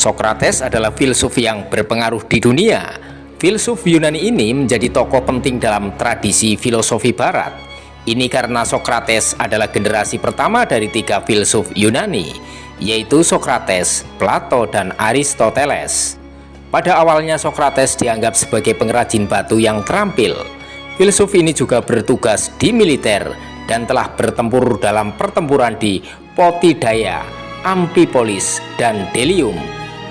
Sokrates adalah filsuf yang berpengaruh di dunia. Filsuf Yunani ini menjadi tokoh penting dalam tradisi filosofi barat. Ini karena Sokrates adalah generasi pertama dari 3 filsuf Yunani, yaitu Sokrates, Plato, dan Aristoteles. Pada awalnya Sokrates dianggap sebagai pengrajin batu yang terampil. Filsuf ini juga bertugas di militer dan telah bertempur dalam pertempuran di Potidaya, Amphipolis, dan Delium.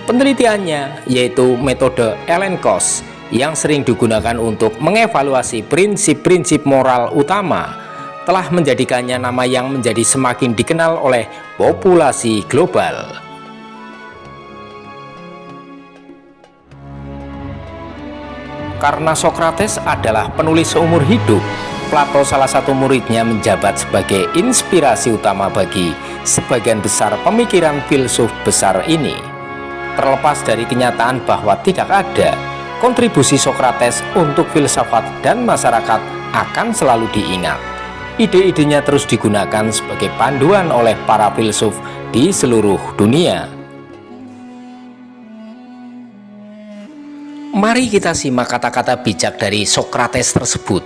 Penelitiannya yaitu metode Elenkos yang sering digunakan untuk mengevaluasi prinsip-prinsip moral utama telah menjadikannya nama yang menjadi semakin dikenal oleh populasi global. Karena Sokrates adalah penulis seumur hidup, Plato salah satu muridnya menjabat sebagai inspirasi utama bagi sebagian besar pemikiran filsuf besar ini. Terlepas dari kenyataan bahwa tidak ada, kontribusi Sokrates untuk filsafat dan masyarakat akan selalu diingat. Ide-idenya terus digunakan sebagai panduan oleh para filsuf di seluruh dunia. Mari kita simak kata-kata bijak dari Sokrates tersebut.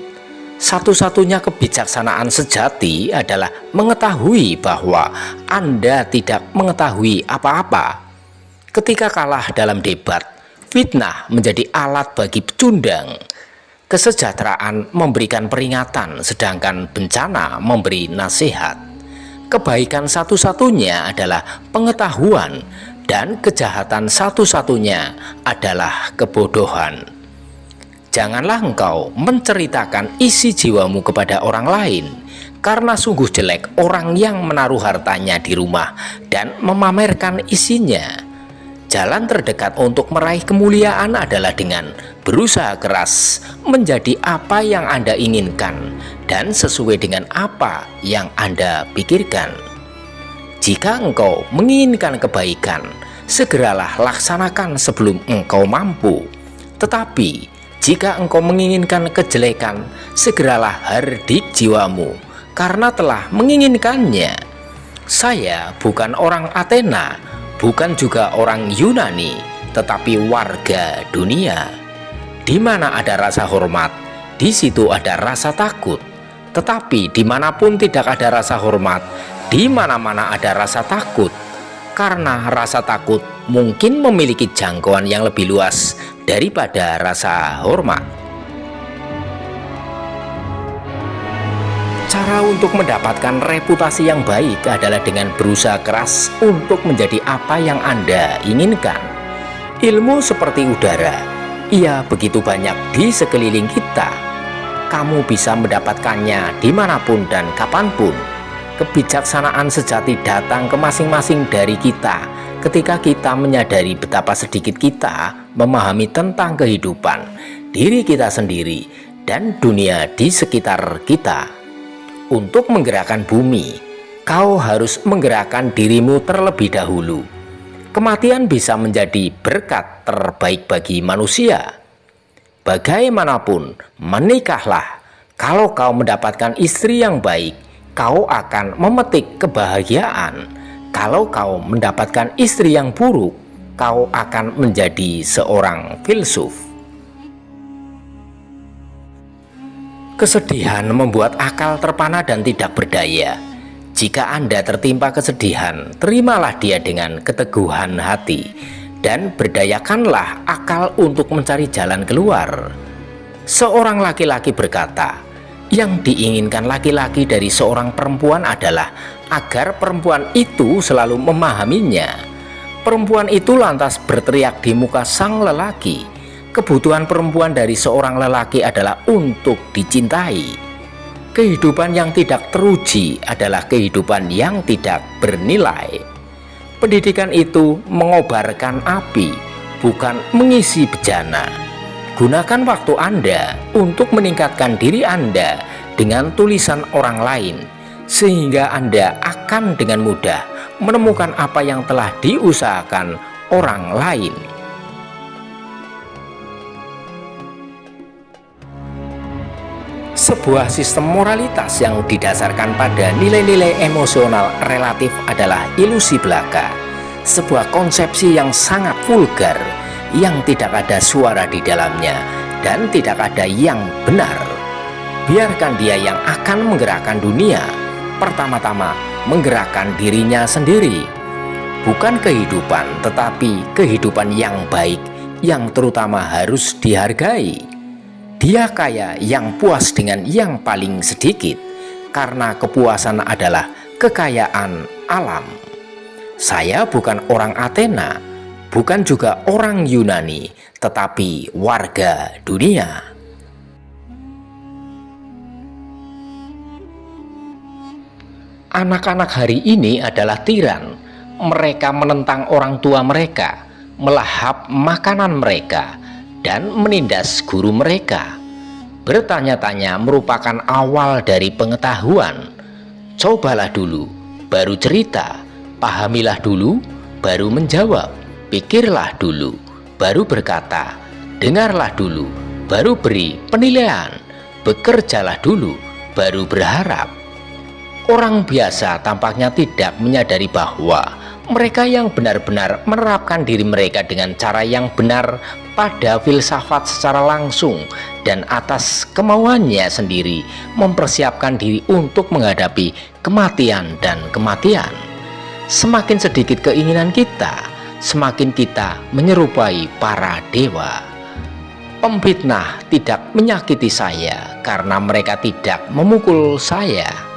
Satu-satunya kebijaksanaan sejati adalah mengetahui bahwa Anda tidak mengetahui apa-apa. Ketika kalah dalam debat, fitnah menjadi alat bagi pecundang. Kesejahteraan memberikan peringatan, sedangkan bencana memberi nasihat. Kebaikan satu-satunya adalah pengetahuan, dan kejahatan satu-satunya adalah kebodohan. Janganlah engkau menceritakan isi jiwamu kepada orang lain, karena sungguh jelek orang yang menaruh hartanya di rumah dan memamerkan isinya. Jalan terdekat untuk meraih kemuliaan adalah dengan berusaha keras menjadi apa yang Anda inginkan dan sesuai dengan apa yang Anda pikirkan. Jika engkau menginginkan kebaikan, segeralah laksanakan sebelum engkau mampu. Tetapi jika engkau menginginkan kejelekan, segeralah hardik jiwamu karena telah menginginkannya. Saya bukan orang Athena, bukan juga orang Yunani, tetapi warga dunia. Di mana ada rasa hormat, di situ ada rasa takut. Tetapi dimanapun tidak ada rasa hormat, di mana-mana ada rasa takut. Karena rasa takut mungkin memiliki jangkauan yang lebih luas daripada rasa hormat. Cara untuk mendapatkan reputasi yang baik adalah dengan berusaha keras untuk menjadi apa yang Anda inginkan. Ilmu seperti udara, ia begitu banyak di sekeliling kita. Kamu bisa mendapatkannya dimanapun dan kapanpun. Kebijaksanaan sejati datang ke masing-masing dari kita ketika kita menyadari betapa sedikit kita memahami tentang kehidupan, diri kita sendiri, dan dunia di sekitar kita. Untuk menggerakkan bumi, kau harus menggerakkan dirimu terlebih dahulu. Kematian bisa menjadi berkat terbaik bagi manusia. Bagaimanapun, menikahlah. Kalau kau mendapatkan istri yang baik, kau akan memetik kebahagiaan. Kalau kau mendapatkan istri yang buruk, kau akan menjadi seorang filsuf. Kesedihan membuat akal terpana dan tidak berdaya. Jika Anda tertimpa kesedihan, terimalah dia dengan keteguhan hati dan berdayakanlah akal untuk mencari jalan keluar. Seorang laki-laki berkata, yang diinginkan laki-laki dari seorang perempuan adalah agar perempuan itu selalu memahaminya. Perempuan itu lantas berteriak di muka sang lelaki, kebutuhan perempuan dari seorang lelaki adalah untuk dicintai. Kehidupan yang tidak teruji adalah kehidupan yang tidak bernilai. Pendidikan itu mengobarkan api, bukan mengisi bejana. Gunakan waktu Anda untuk meningkatkan diri Anda dengan tulisan orang lain, sehingga Anda akan dengan mudah menemukan apa yang telah diusahakan orang lain. Sebuah sistem moralitas yang didasarkan pada nilai-nilai emosional relatif adalah ilusi belaka. sebuah konsepsi yang sangat vulgar, yang tidak ada suara di dalamnya dan tidak ada yang benar. Biarkan dia yang akan menggerakkan dunia, pertama-tama menggerakkan dirinya sendiri. Bukan kehidupan, tetapi kehidupan yang baik, yang terutama harus dihargai. Dia kaya yang puas dengan yang paling sedikit, karena kepuasan adalah kekayaan alam. Saya bukan orang Athena, bukan juga orang Yunani, tetapi warga dunia. Anak-anak hari ini adalah tiran. Mereka menentang orang tua mereka, melahap makanan mereka, dan menindas guru mereka. Bertanya-tanya merupakan awal dari pengetahuan. Cobalah dulu, baru cerita. Pahamilah dulu, baru menjawab. Pikirlah dulu, baru berkata. Dengarlah dulu, baru beri penilaian. Bekerjalah dulu, baru berharap. Orang biasa tampaknya tidak menyadari bahwa mereka yang benar-benar menerapkan diri mereka dengan cara yang benar pada filsafat secara langsung dan atas kemauannya sendiri mempersiapkan diri untuk menghadapi kematian dan kematian. Semakin sedikit keinginan kita, semakin kita menyerupai para dewa. Pemfitnah tidak menyakiti saya karena mereka tidak memukul saya.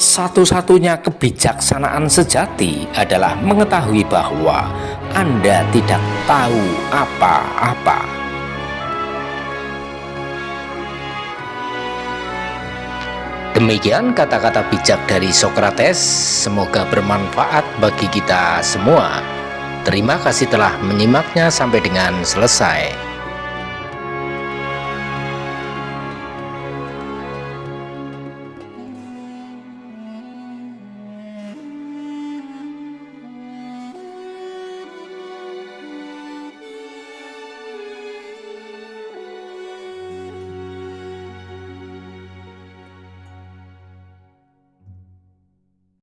Satu-satunya kebijaksanaan sejati adalah mengetahui bahwa Anda tidak tahu apa-apa. Demikian kata-kata bijak dari Sokrates, semoga bermanfaat bagi kita semua. Terima kasih telah menyimaknya sampai dengan selesai.